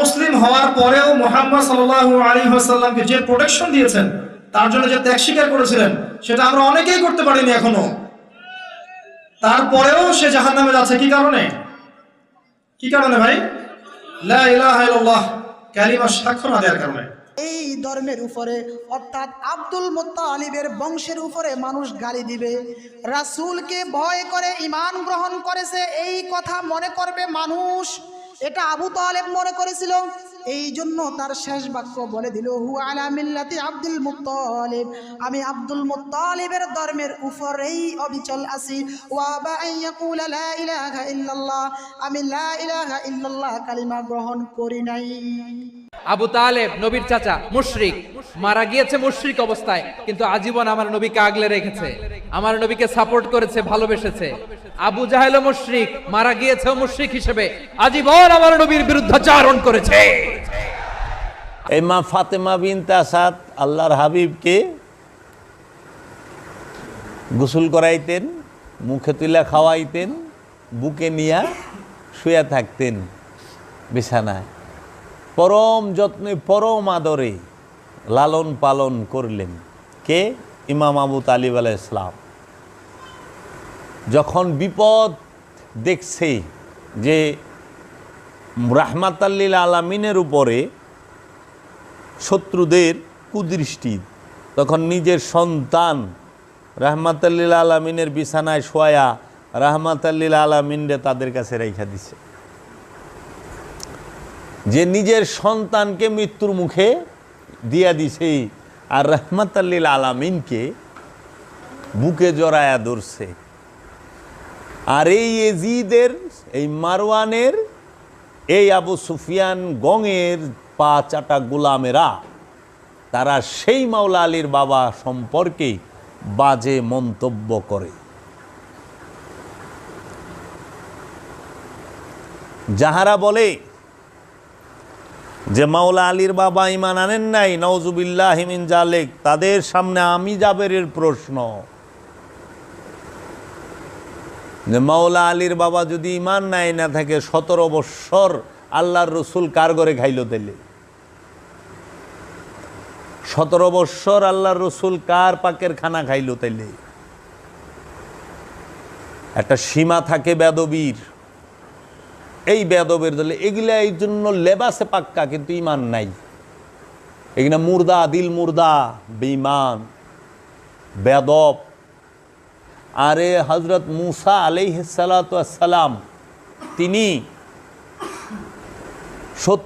মুসলিম হওয়ার পরেও মুহাম্মদ সাল্লাল্লাহু আলাইহি ওয়াসাল্লামকে যে প্রোটেকশন দিয়েছেন, তার জন্য যে ত্যাগ স্বীকার করেছিলেন, সেটা আমরা অনেকেই করতে পারিনি এখনো। তারপরেও সে জাহান্নামে যাচ্ছে কি কারণে? কি কারণে ভাই? লা ইলাহা ইল্লাল্লাহ কালিমা সাক্ষ্য না দেওয়ার কারণে। এই ধর্মের উপরে অর্থাৎ আব্দুল মুত্তালিবের বংশের উপরে মানুষ গালি দিবে, রাসূলকে ভয় করে ঈমান গ্রহণ করেছে এই কথা মনে করবে মানুষ, এটা আবু তালেব মনে করেছিল। এই জন্য তার শেষ বাক্য বলে দিল, হু আলা মিল্লাতি আব্দুল মুত্তালিব, আমি আব্দুল মুত্তালিবের ধর্মের উপরেই অবিচল আছি। ওয়া বা ইয়াকুলা লা ইলাহা ইল্লাল্লাহ, আমি লা ইলাহা ইল্লাল্লাহ কালিমা গ্রহণ করি নাই। আবু তালেব নবীর চাচা, মুশরিক, মারা গিয়েছে মুশরিক অবস্থায়, কিন্তু আজীবন আমার নবীকে আগলে রেখেছে, আমার নবীকে সাপোর্ট করেছে, ভালোবেসেছে। আবু জাহেল মুশরিক, মারা গিয়েছে মুশরিক হিসেবে, আজীবন আমার নবীর বিরুদ্ধাচারণ করেছে। এই মা ফাতেমা বিনতে আসাদ আল্লাহর হাবিবকে গোসল করাইতেন, মুখে তুলে খাওয়াইতেন, বুকে নিয়ে শুয়ে থাকতেন বিছানায়, পরম যত্নে পরম আদরে লালন পালন করলেন। কে? ইমাম আবু তালিব আলাইহিস সালাম। যখন বিপদ দেখছে যে রাহমাতাল লিল আলামিনের উপরে শত্রুদের কুদৃষ্টি, তখন নিজের সন্তান রাহমাতাল লিল আলামিনের বিছানায় শোয়া রাহমাতাল লিল আলামিনরে তাদের কাছে রেখে দিছে। যে নিজের সন্তানকে মৃত্যুর মুখে দিয়া দিছে আর রাহমাতাল লিল আলামিনকে বুকে জড়ায়া ধরছে। আর এই ইয়াজিদের, এই মারওয়ানের, এই আবু সুফিয়ান গঙের পা চাটা গোলামেরা, তারা সেই মাওলা আলীর বাবা সম্পর্কে বাজে মন্তব্য করে। যাহারা বলে যে মাওলা আলীর বাবা ঈমান আনেন নাই, নাউজুবিল্লাহি মিন জালিক, তাদের সামনে আমি জাবেরের প্রশ্ন যে মাওলা আলীর বাবা যদি ঈমান নাই না থাকে, 17 বৎসর আল্লাহর রসুল কার ঘরে খাইল তাইলে? 17 বৎসর আল্লাহর রসুল কার পাকের খানা খাইল তাইলে? একটা সীমা থাকে বেদবীর, এই বেদবের দলে এগুলা এই জন্য লেবাসে পাক্কা কিন্তু ঈমান নাই। এগুলা মুর্দা, দিল মুর্দা, বেঈমান, বেদব। আরে হযরত মুসা আলাইহিস সালাতু ওয়াস সালাম তিনি 70